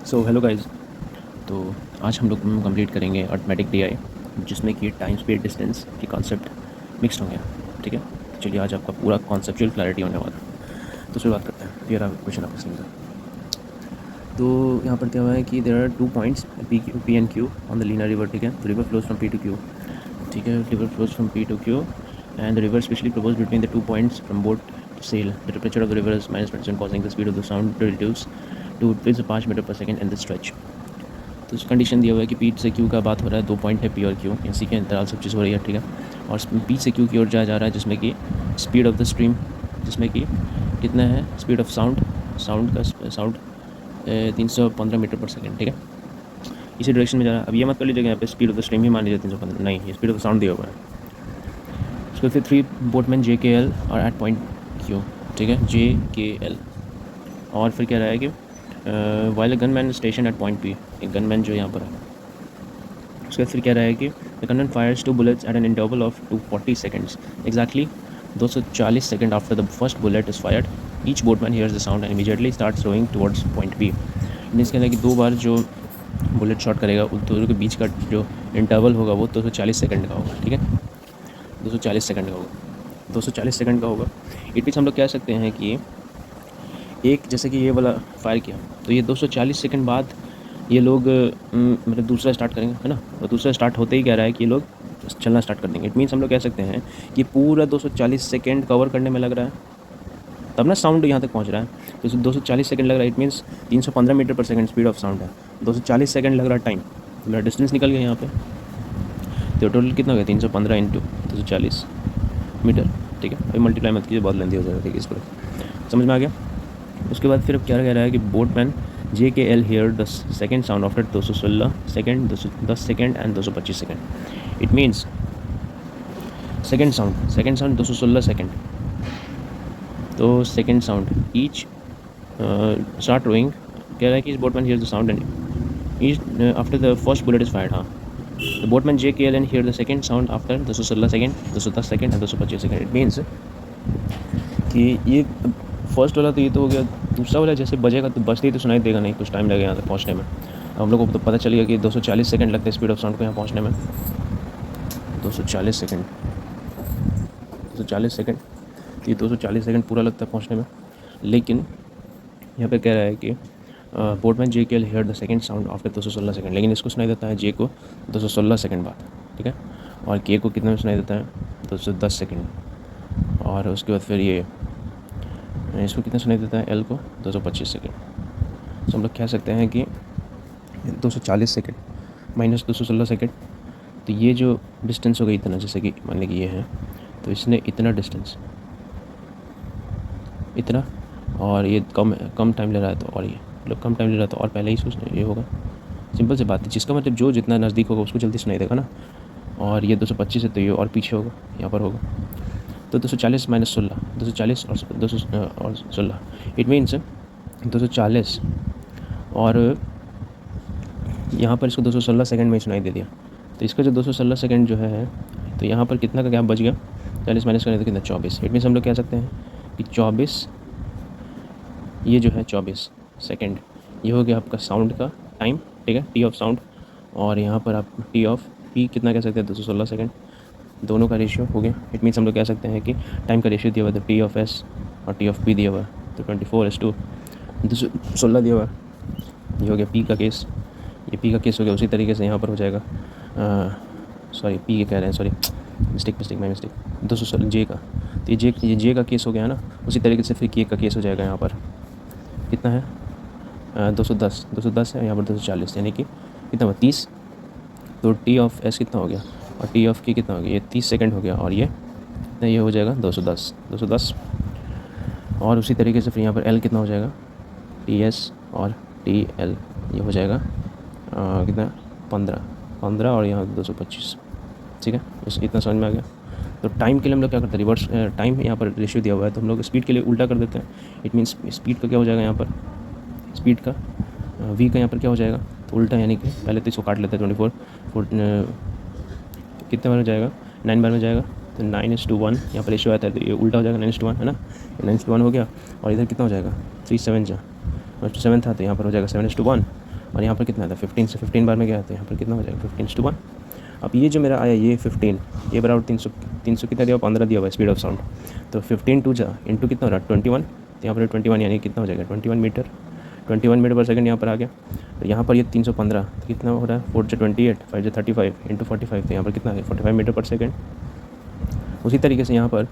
So hello guys. तो आज हम लोग कंप्लीट करेंगे अर्थमेटिक डीआई, जिसमें कि टाइम स्पेस डिस्टेंस के कॉन्सेप्ट मिक्स होंगे। ठीक है, तो चलिए आज आपका पूरा कॉन्सेप्चुअल क्लैरिटी होने वाला है। तो शुरुआत करते हैं। फिर क्वेश्चन आपका सीन था। तो यहाँ पर क्या हुआ है कि there are 2 points P and Q on the linear river. ठीक है, the river flows from P to Q. ठीक है, river flows from P to Q and the river specially propose between the 2 points from boat to sail. The temperature of the river is -20%, causing the speed of the sound to reduce to 5 metre पर second in the stretch. तो उस condition दिया हुआ है कि P से Q का बात हो रहा है, 2 पॉइंट है पी और क्यू, इसी के अंतराल सब चीज़ हो रही है। ठीक है, और पी से क्यू की ओर जाया जा रहा है, जिसमें कि स्पीड ऑफ द स्ट्रीम, जिसमें कि कितना है स्पीड ऑफ साउंड 315 मीटर पर सेकेंड। ठीक है, इसी डायरेक्शन में जा रहा है। अब ये मत कर लीजिएगा यहाँ पे स्पीड ऑफ द स्ट्रीम ही मान लीजिए 315, नहीं, ये स्पीड ऑफ द साउंड दिया हुआ है। उसके फिर 3 बोटमैन जे के एल और एट पॉइंट क्यू। ठीक है, जे के एल। और फिर कह रहा है कि while gunman station at point P, एक गनमैन जो यहाँ पर है। उसके बाद फिर कह रहा है कि the gunman fires 2 bullets at an interval of 240 seconds, exactly 240 second after the first bullet is fired. Each boatman hears the sound and immediately starts rowing towards point B. मीन्स कहना है कि 2 बार जो बुलेट शॉट करेगा उन दोनों के बीच का जो इंटरवल होगा वो 240 सेकेंड का होगा। ठीक है, 240 सेकेंड का होगा, 240 सेकेंड का होगा। इट मीन्स हम लोग कह सकते हैं कि एक जैसे कि ये वाला फायर किया तो ये 240 सेकंड बाद ये लोग मतलब दूसरा स्टार्ट करेंगे, है ना। और दूसरा स्टार्ट होते ही कह रहा है कि ये लोग चलना स्टार्ट कर देंगे। इट मीन्स हम लोग कह सकते हैं कि पूरा 240 सेकंड कवर करने में लग रहा है, तब ना साउंड यहाँ तक पहुँच रहा है। तो 240 सेकंड लग रहा है, इट मीन्स 315 मीटर पर सेकंड स्पीड ऑफ साउंड है। 240 सेकंड लग रहा है टाइम, तो मेरा डिस्टेंस निकल गया यहाँ पे। तो टोटल कितना हो गया 315 इंटू 240 मीटर। ठीक है, अभी मल्टीप्लाई मत कीजिए, बहुत लेंदी हो जाएगा। ठीक है, इस पर समझ में आ गया। उसके बाद फिर अब क्या कह रहा है कि बोटमैन जे के L hear the second sound after 216 second, 210 second and 225 second. It means second sound 216 second. तो second sound each start rowing, कह रहा है कि इस boatman hear the sound and each after the first bullet is fired. हाँ, the boatman J के L and hear the second sound after 216 second, 210 second and 225 second. It means कि ये first वाला तो ये तो हो गया, दूसरा वाला जैसे बजेगा तो बजते ही तो सुनाई देगा नहीं, कुछ टाइम लगेगा यहाँ तक पहुँचने में। हम लोग को तो पता चलेगा कि 240 सेकंड लगते हैं स्पीड ऑफ साउंड को यहाँ पहुँचने में। 240 सेकंड, 240 सेकंड, तो ये 240 सेकंड पूरा लगता है पहुँचने में। लेकिन यहाँ पे कह रहा है कि बोटमैन जे के L hear the second sound after 216 second, लेकिन इसको सुनाई देता है जे को 216 सेकंड बाद। ठीक है, और के को कितने में सुनाई देता है 210 सेकंड। और उसके बाद फिर ये इसको कितना सुनाई देता है एल को 225 सेकेंड। तो हम लोग कह सकते हैं कि 240 सेकेंड माइनस 216 सेकेंड, तो ये जो डिस्टेंस हो गई इतना, जैसे कि मान लीजिए ये है, तो इसने इतना डिस्टेंस इतना, और ये कम टाइम ले रहा है, तो और ये मतलब कम टाइम ले रहा है तो और पहले ही सोचना ये होगा। सिंपल सी बात है, जिसका मतलब जो जितना नज़दीक होगा उसको जल्दी सुनाई देगा ना। और ये 225 है तो ये और पीछे होगा, यहाँ पर होगा। तो 240 माइनस 16, 240 और 16, इट मीन्स 240 और यहाँ पर इसको 216 सेकंड में ही सुनाई दे दिया। तो इसका जो 216 सेकंड जो है, तो यहाँ पर कितना का गैप बच गया, 40 माइनस करें तो कितना 24। इट मीन्स हम लोग कह सकते हैं कि 24, ये जो है 24 सेकंड, ये हो गया आपका साउंड का टाइम। ठीक है, टी ऑफ साउंड, और यहाँ पर आप टी ऑफ पी कितना कह सकते हैं 216 सेकंड, दोनों का रेशियो हो गया। इट मीन्स हम लोग कह सकते हैं कि टाइम का रेशियो दिया हुआ है, तो टी ऑफ एस और टी ऑफ पी दिया हुआ है, तो 24:2 216 दिया हुआ है। ये हो गया पी का केस, ये पी का केस हो गया। उसी तरीके से यहाँ पर हो जाएगा, सॉरी पी के कह रहे हैं, सॉरी मिस्टेक माई मिस्टेक, 216 जे का, तो ये जे का केस हो गया है ना। उसी तरीके से फिर के का केस हो जाएगा। यहाँ पर कितना है 210 है, यहाँ पर 240, यानी कि कितना हुआ 30। तो टी ऑफ एस कितना हो गया और टी ऑफ की कितना हो गया, ये 30 सेकंड हो गया, और ये हो जाएगा 210। और उसी तरीके से फिर यहाँ पर एल कितना हो जाएगा, टी एस और टी एल, ये हो जाएगा कितना 15 और यहाँ 225। ठीक है, इतना समझ में आ गया। तो टाइम के लिए हम लोग क्या करते हैं, रिवर्स टाइम यहाँ पर रेशियो दिया हुआ है, तो हम लोग स्पीड के लिए उल्टा कर देते हैं। इट मीन्स स्पीड का क्या हो जाएगा यहाँ पर, स्पीड का वी का यहाँ पर क्या हो जाएगा, तो उल्टा, यानी कि पहले तो इसको काट लेते हैं 24 कितने बार में जाएगा, 9 बार में जाएगा, तो 9:1 यहाँ पर रेशियो आता है, तो ये उल्टा हो जाएगा 9:1, है ना। 9:1 हो गया, और इधर कितना हो जाएगा 3 7 जा, 7 था, तो यहाँ पर हो जाएगा 7:1, और यहाँ पर कितना था 15 से 15 बार में गया तो यहाँ पर कितना हो जाएगा 15:1। अब ये जो मेरा आया ये 15, ये बराबर 300 कितना दिया 15 दिया हुआ स्पीड ऑफ साउंड। तो 15 टू जा इंटू कितना हो रहा है 21, तो यहाँ पर 21 यानी कितना हो जाएगा 21 मीटर, 21 मीटर पर सेकंड यहाँ पर आ गया। तो यहाँ पर ये 315 तो कितना हो रहा है 4 से 28, 5 से 35 इंटू 45, तो यहाँ पर कितना है 45 मीटर पर सेकंड। उसी तरीके से यहाँ पर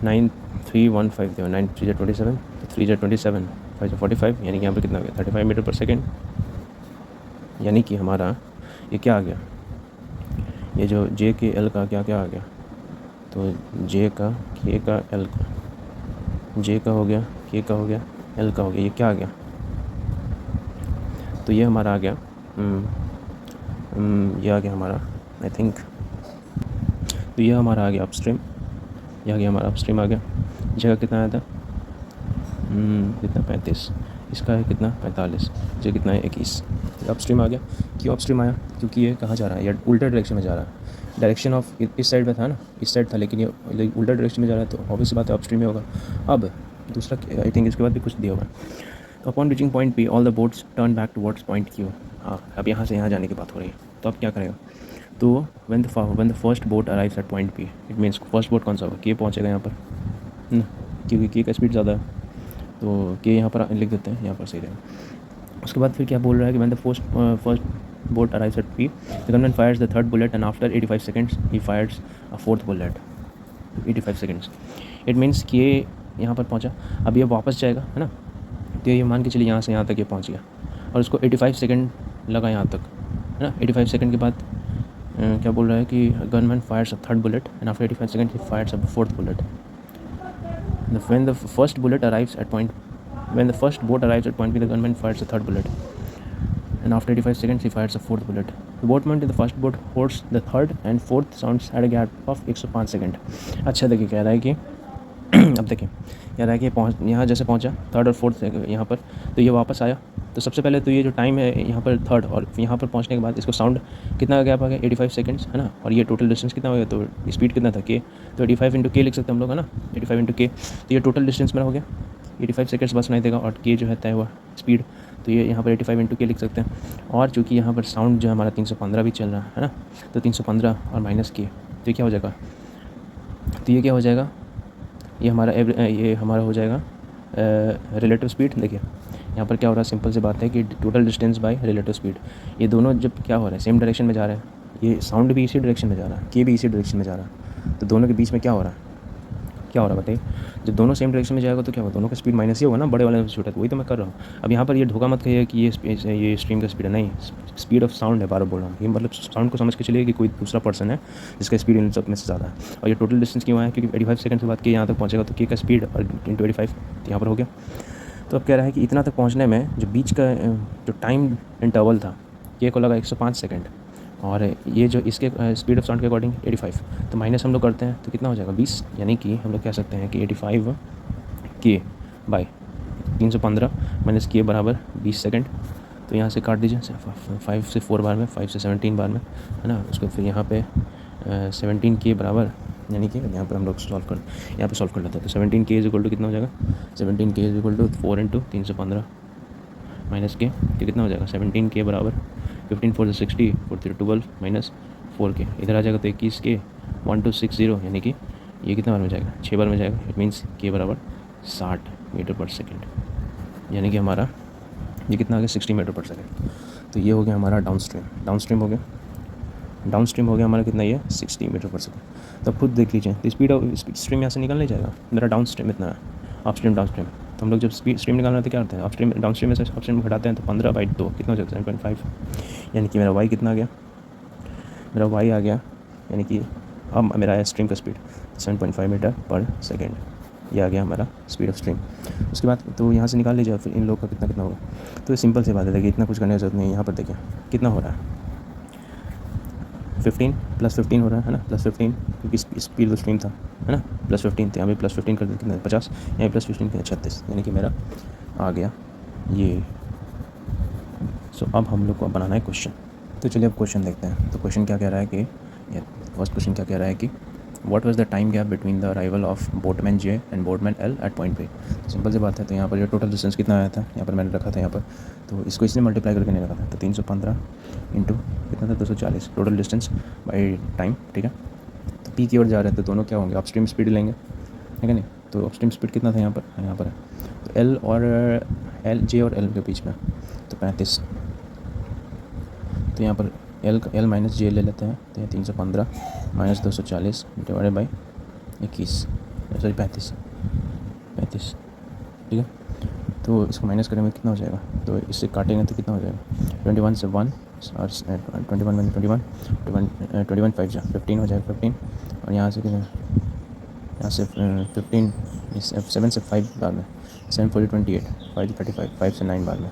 9315 दिया 9 3 27, तो 3 27, 5 से 45 यानी कि यहाँ पर कितना हो गया 35 मीटर पर सेकंड। यानी कि हमारा ये क्या आ गया, ये जो जे के एल का क्या क्या आ गया, तो जे का के का एल का, जे का हो गया के का हो गया एल का हो गया, ये क्या आ गया, तो ये हमारा आ गया ये आ गया हमारा आई थिंक, तो ये हमारा आ गया अपस्ट्रीम, ये आ गया हमारा अपस्ट्रीम आ गया। जगह कितना आया था कितना 35, इसका है कितना 45, ये कितना है 21, अपस्ट्रीम आ गया। क्यों अपस्ट्रीम आया, क्योंकि ये कहाँ जा रहा है, ये उल्टा डायरेक्शन में जा रहा है। डायरेक्शन ऑफ इस साइड में था ना, इस साइड था, लेकिन ये उल्टा डायरेक्शन में जा रहा है, तो ऑब्वियस बात है अपस्ट्रीम में होगा। अब दूसरा आई थिंक इसके बाद भी कुछ दिया होगा। तो upon reaching point P all the boats turn back towards point Q. हाँ, अब यहाँ से यहाँ जाने की बात हो रही है, तो अब क्या करेगा, तो when the first boat arrives eight point P, it means first boat कौन सा होगा, के पहुँचेगा यहाँ पर ना, क्योंकि के का स्पीड ज़्यादा है, तो के यहाँ पर लिख देते हैं, यहाँ पर सही रहेगा। उसके बाद फिर क्या बोल रहा है कि when the first boat arrives at P, the gunman fires the third bullet and after 85 seconds he fires a fourth bullet. 85 seconds it means कि ये यहाँ पर पहुँचा, अब ये वापस जाएगा है ना, तो ये मान के चलिए यहाँ से यहाँ तक ये पहुँच गया और उसको 85 सेकंड लगा यहाँ तक है ना। 85 सेकंड के बाद क्या बोल रहा है कि gunman Fyers a third bullet and after 85 second he Fyers a fourth bullet. When the first boat arrives at point P, the gunman fires a third bullet. And after 85 seconds he fires a fourth bullet. The boatman in the first boat holds the third and fourth sounds at a gap of 105 second. अच्छा देखिए कह रहा है कि अब देखिए कह रहा है कि यहाँ जैसे पहुँचा थर्ड और फोर्थ यहाँ पर, तो ये वापस आया, तो सबसे पहले तो ये जो टाइम है यहाँ पर थर्ड और यहाँ पर पहुँचने के बाद इसको साउंड कितना गैप आ गया 85 सेकंड्स है ना, और ये टोटल डिस्टेंस कितना हो गया, तो स्पीड कितना था के, तो 85 इंटू के लिख सकते हैं हम लोग है ना, 85 इंटू के, तो ये टोटल डिस्टेंस मेरा हो गया 85 सेकंड्स बस नहीं देगा, और के जो है तय हुआ स्पीड, तो ये यहाँ पर 85 इंटू के लिख सकते हैं। और चूँकि यहाँ पर साउंड जो हमारा 315 भी चल रहा है ना, तो 315 और माइनस के, तो ये क्या हो जाएगा, तो ये क्या हो जाएगा, ये हमारा हो जाएगा रिलेटिव स्पीड। देखिए यहाँ पर क्या हो रहा है, सिंपल सी बात है कि total distance by relative speed, ये दोनों जब क्या हो रहा है सेम डायरेक्शन में जा रहे हैं, ये साउंड भी इसी डायरेक्शन में जा रहा है, के भी इसी डायरेक्शन में जा रहा है, तो दोनों के बीच में क्या हो रहा है बताइए, जब दोनों सेम डायरेक्शन में जाएगा तो क्या होगा, दोनों का स्पीड माइनस ही होगा ना, बड़े वाले में छोटा, तो वही तो मैं कर रहा हूँ। अब यहाँ पर ये धोखा मत कहिए कि ये स्ट्रीम का स्पीड है, नहीं, स्पीड ऑफ साउंड है, बार बोल रहा हूँ, ये मतलब साउंड को समझ के चलिए कि कोई दूसरा पर्सन है जिसका स्पीड इन सब में से ज़्यादा है। और ये टोटल डिस्टेंस क्यों है, क्योंकि 85 सेकंड के बाद के यहाँ तक पहुँचेगा, तो के का स्पीड और इंटू 85 यहाँ पर हो गया। तो अब कह रहा है कि इतना तक पहुँचने में जो बीच का जो टाइम इंटरवल था, के को लगा 105 सेकेंड, और ये जो इसके स्पीड ऑफ साउंड के अकॉर्डिंग 85, तो माइनस हम लोग करते हैं तो कितना हो जाएगा 20, यानी कि हम लोग कह सकते हैं कि 85 के बाय 315 माइनस के बराबर 20 सेकंड। तो यहाँ से काट दीजिए 5 से 4 बार में, 5 से 17 बार में है ना, उसको फिर यहाँ पे 17 के बराबर, यानी कि यहाँ पर हम लोग सॉल्व कर लेते हैं, तो 17 के इज इक्वल टू कितना हो जाएगा, 17 k is equal to 4 into 315 minus k, तो कितना हो जाएगा 17 के बराबर 15 4 से 60, 4 3 12 माइनस 4 के, इधर आ जाएगा तो 21 के 1260, यानी कि ये कितना बार में जाएगा 6 बार में जाएगा। इट मीन्स के बराबर 60 मीटर पर सेकेंड, यानी कि हमारा ये कितना आ गया 60 मीटर पर सेकेंड। तो ये हो गया हमारा डाउन स्ट्रीम हो गया हमारा कितना, ये 60 मीटर पर सेकेंड। तो खुद देख लीजिए, तो स्पीड स्ट्रीम यहाँ से निकल नहीं जाएगा, मेरा डाउन स्ट्रीम इतना है, अप स्ट्रीम डाउन स्ट्रीम, तो हम लोग जब स्ट्रीम निकालना है तो क्या करते हैं, अपस्ट्रीम डाउन स्ट्रीम में से अपस्ट्रीम घटाते हैं, तो 15/2 कितना हो जाता है 7.5, यानी कि मेरा वाई कितना आ गया, मेरा वाई आ गया, यानी कि अब मेरा आया स्ट्रीम का स्पीड 7.5 मीटर पर सेकेंड, ये आ गया हमारा स्पीड ऑफ स्ट्रीम। उसके बाद तो यहाँ से निकाल लीजिए फिर इन लोग का कितना होगा। तो सिंपल सी बात है, देखिए इतना कुछ करने की जरूरत नहीं है। यहाँ पर देखिए कितना हो रहा है 15 + 15 हो रहा है ना, +15 क्योंकि स्पीड ऑफ स्ट्रीम था है ना, +15 तो यहाँ पे +15 कर देते कितना 50, यहाँ पे +15 कितना 36, यानी कि मेरा आ गया ये। सो अब हम लोग को बनाना है क्वेश्चन। तो चलिए अब क्वेश्चन देखते हैं। तो क्वेश्चन क्या कह रहा है कि फर्स्ट क्वेश्चन क्या कह रहा है कि what was the time gap between the arrival of boatman J and boatman L at point P. Simple सी बात है, तो यहाँ पर जो टोटल डिस्टेंस कितना आया था यहाँ पर मैंने रखा था यहाँ पर, तो इसको इसलिए मल्टीप्लाई करके नहीं रखा था, तो 315 इंटू कितना था 240 टोटल डिस्टेंस बाई टाइम, ठीक है। तो पी की ओर जा रहे हैं तो दोनों क्या होंगे, अपस्ट्रीम स्पीड लेंगे, ठीक है नहीं। तो अपस्ट्रीम स्पीड कितना था यहाँ पर है तो एल और एल जे और एल के बीच में तो 35, तो यहाँ पर एल माइनस जे ले लेते हैं, तो ये 315 माइनस 240 डिवाइडेड बाई 21, सॉरी 35, ठीक है। तो इसको माइनस करेंगे कितना हो जाएगा, तो इससे काटेंगे तो कितना हो जाएगा 21 से 1 और 21 में 21 5 जा 15 हो जाएगा 15, और यहाँ से कितना, यहाँ से 15 7 से 5 बाद में 7 4 28 5 35 5 से 9 बाद में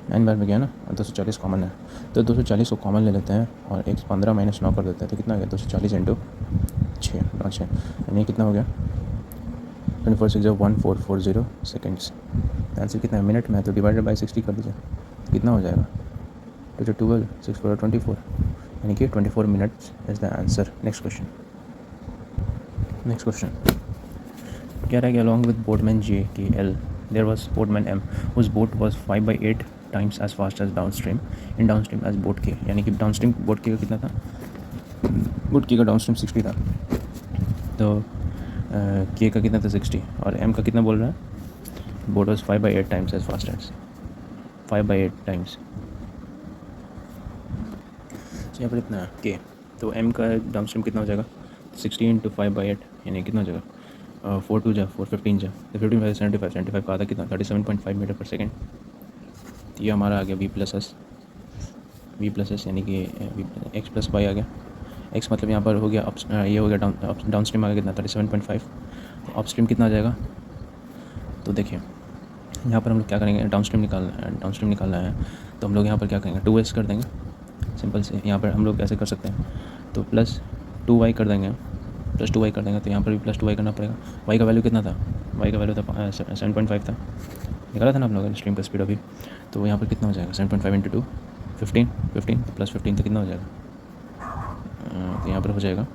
9 बार में गया ना, और 240 कॉमन है, तो 240 को कॉमन ले लेते हैं और 15 माइनस 9 कर देते हैं, तो कितना हो गया 240 इंटू 6 यानी कितना हो गया 24 6 1440 सेकेंड्स। आंसर कितना है मिनट में है, तो डिवाइडेड बाई 60 कर दीजिए, कितना हो जाएगा 2 12 6 4 24, यानी कि 24 minutes is the answer. Next question क्या रहेगा, अलॉन्ग विद बोटमैन जे के L there was boatman M whose boat was 5/8 times as fast as downstream in downstream as boat के, यानी कि डाउनस्ट्रीम बोट के का कितना था, बोट के का डाउनस्ट्रीम 60 था, तो के का कितना था 60 और एम का कितना बोल रहा है, boat was 5/8 times as fast as 5/8 times, यहाँ पर इतना के, तो एम का डाउनस्ट्रीम कितना हो जाएगा 60 इंटू 5/8 यानी कितना हो जाएगा 4 2 जा 4 15 जा, तो 15 75 का आता कितना 37.5 मीटर पर सेकेंड। तो ये हमारा आ गया वी प्लस एस यानी कि एक्स प्लस वाई आ गया, एक्स मतलब यहाँ पर हो गया ये हो गया डाउन स्ट्रीम आ गया कितना 37.5, तो अप स्ट्रीम कितना आ जाएगा, तो देखिए यहाँ पर हम लोग क्या करेंगे डाउन स्ट्रीम निकालना है, तो हम लोग यहाँ पर क्या करेंगे 2s कर देंगे, सिंपल से यहाँ पर हम लोग कैसे कर सकते हैं, तो प्लस 2y कर देंगे, तो यहाँ पर भी प्लस 2y करना पड़ेगा। y का वैल्यू कितना था, y का वैल्यू था 7.5 था, निकाला था ना आप लोगों ने स्ट्रीम का स्पीड अभी, तो यहाँ पर कितना हो जाएगा 7.5 इंटू 2 15 तो प्लस 15 तो कितना हो जाएगा, तो यहाँ पर हो जाएगा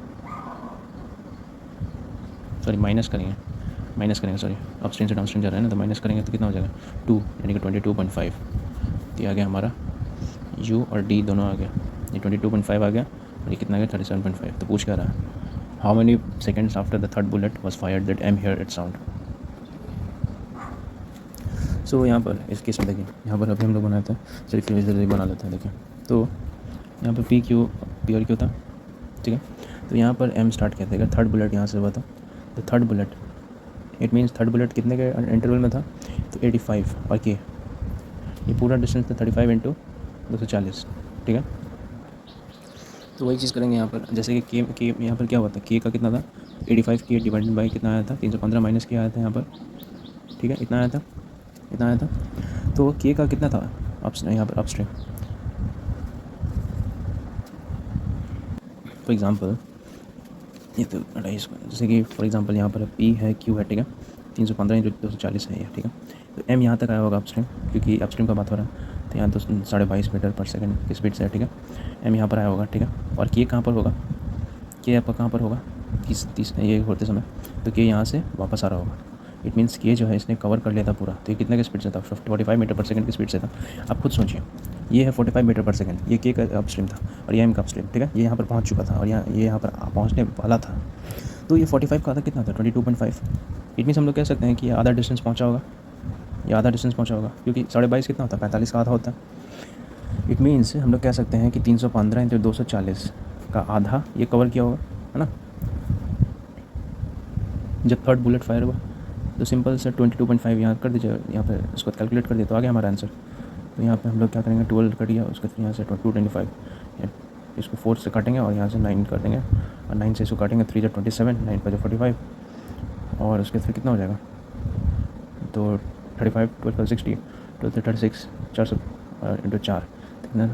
सॉरी माइनस करेंगे सॉरी अपस्ट्रीम से डाउनस्ट्रीम जा रहा है ना, तो माइनस करेंगे तो कितना हो जाएगा 2 यानी कि 22.5, तो ये आ गया हमारा u और d दोनों आ गया, ये 22.5 आ गया और ये कितना आ गया 37.5। तो पूछ क्या रहा है, how many seconds after the third bullet was fired that M hear it sound. So यहाँ पर इस केस में देखिए, यहाँ पर अभी हम लोग बनाते हैं सिर्फ जल्दी बना लेते हैं, देखिए तो यहाँ पर पी और क्यू था, ठीक है, तो यहाँ पर एम स्टार्ट किया था, थर्ड बुलेट यहाँ से हुआ था, तो third bullet it means third bullet कितने के इंटरवल में था, तो 85 और के ये पूरा डिस्टेंस था 35 इंटू 240, ठीक है। तो वही चीज़ करेंगे यहाँ पर, जैसे कि के यहाँ पर क्या हुआ था, के का कितना था 85 के डिवाइडेड बाई कितना आया था 315 माइनस के आया था यहाँ पर, ठीक है, इतना आया था तो के का कितना था यहाँ पर अपस्ट्रीम, फॉर एग्ज़ाम्पल ये तो जैसे कि फॉर एग्ज़ाम्पल यहाँ पर पी है क्यू है, ठीक है, 315 इंटू 240 है ये, ठीक है, तो एम यहाँ तक आया होगा अपस्ट्रीम, क्योंकि अपस्ट्रीम का बात हो रहा है, तो यहाँ तो 22.5 मीटर पर सेकंड की स्पीड से है, ठीक है, एम यहाँ पर आया होगा, ठीक है, और के कहाँ पर होगा, के आपका कहाँ पर होगा तीस ये होते समय, तो के यहाँ से वापस आ रहा होगा, इट मीन्स के जो है इसने कवर कर लिया था पूरा, तो ये कितने की स्पीड से था 45 मीटर पर सेकंड की स्पीड से था। आप खुद सोचिए, ये है 45 मीटर पर सेकंड, ये के का अपस्ट्रीम था और ये एम का अपस्ट्रीम, ठीक है, ये यहाँ पर पहुँच चुका था और ये यहाँ पर पहुँचने वाला था, तो ये 45 का आधा कितना था 22.5, इट मीन्स हम लोग कह सकते हैं कि ये आधा डिस्टेंस पहुँचा होगा, क्योंकि 22.5 कितना होता है 45 का आधा होता है, इट मीन्स हम लोग कह सकते हैं कि 315 इंटू 240 का आधा ये कवर किया होगा, है ना। जब थर्ड बुलेट फायर हुआ तो सिंपल से 22.5 यहाँ कर दीजिए, यहाँ पे इसको कैलकुलेट कर दिया तो आ गया हमारा आंसर। तो यहाँ पे हम लोग क्या करेंगे 12 कट दिया, उसके यहाँ से 225 इसको 4 से काटेंगे और यहाँ से 9 कर देंगे और 9 से इसको काटेंगे 3 27 9 पर 45 और उसके फिर कितना हो जाएगा, तो 35 12 पर 60 12 36 400 इंटू 4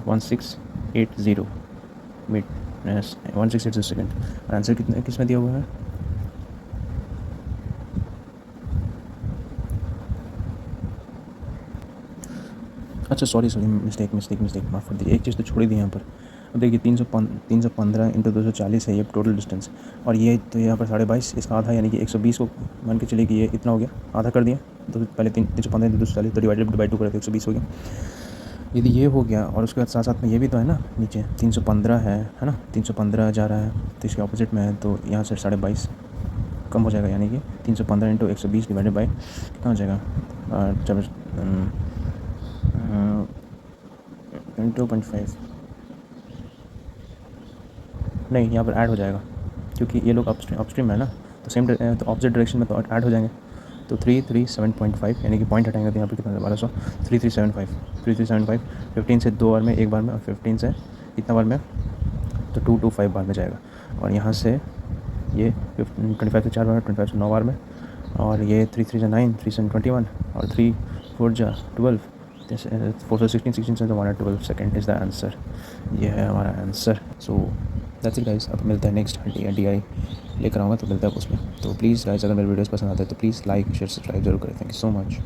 1680 मिनट 1680 सेकेंड। आंसर कितना किस में दिया हुआ है, अच्छा सॉरी मिस्टेक माफ़ कर दीजिए, एक चीज़ तो छोड़ ही दी यहाँ पर, अब देखिए 315 इंटू 240 है ये टोटल डिस्टेंस, और ये तो यहाँ पर 22.5 इसका आधा यानी कि 120 को मान के चलिए कि ये इतना हो गया, आधा कर दिया। तो पहले 315 इंटू 240 तो डिवाइडेड बाई 2 करे तो 120 हो गया। यदि ये हो गया और उसके बाद साथ साथ में ये भी तो है ना, नीचे 315 है ना, 315 जा रहा है तो इसके ऑपोजिट में है, तो यहाँ से 22.5 कम हो जाएगा, यानी कि 315 इंटू 120 डिवाइडेड बाई कितना हो जाएगा, जब 2.5 नहीं, यहाँ पर ऐड हो जाएगा क्योंकि ये लोग अपस्ट्रीम है ना, तो सेम तो ऑपोजिट डायरेक्शन में तो ऐड हो जाएंगे। तो 337.5 यानी कि पॉइंट हटाएंगे तो यहाँ पर कितना 1200, 3375 15 से 2 बार में, एक बार में, और 15 से कितना बार में, तो 225 बार में जाएगा। और यहाँ से ये 25 से 4 बार में, 25 से 9 बार में, और ये 3 3 जा 9, 3 7 21, और 3 4 जा 12, 4 से 16, 16 से तो 112 सेकेंड इज़ द आंसर। ये है हमारा answer. So that's it guys. अब मिलता है नेक्स्ट DI लेकर आऊँगा, तो मिलता है उसमें। तो प्लीज़ गाइस, अगर मेरे वीडियोस पसंद आते हैं तो प्लीज़ लाइक शेयर सब्सक्राइब जरूर करें। Thank you so much.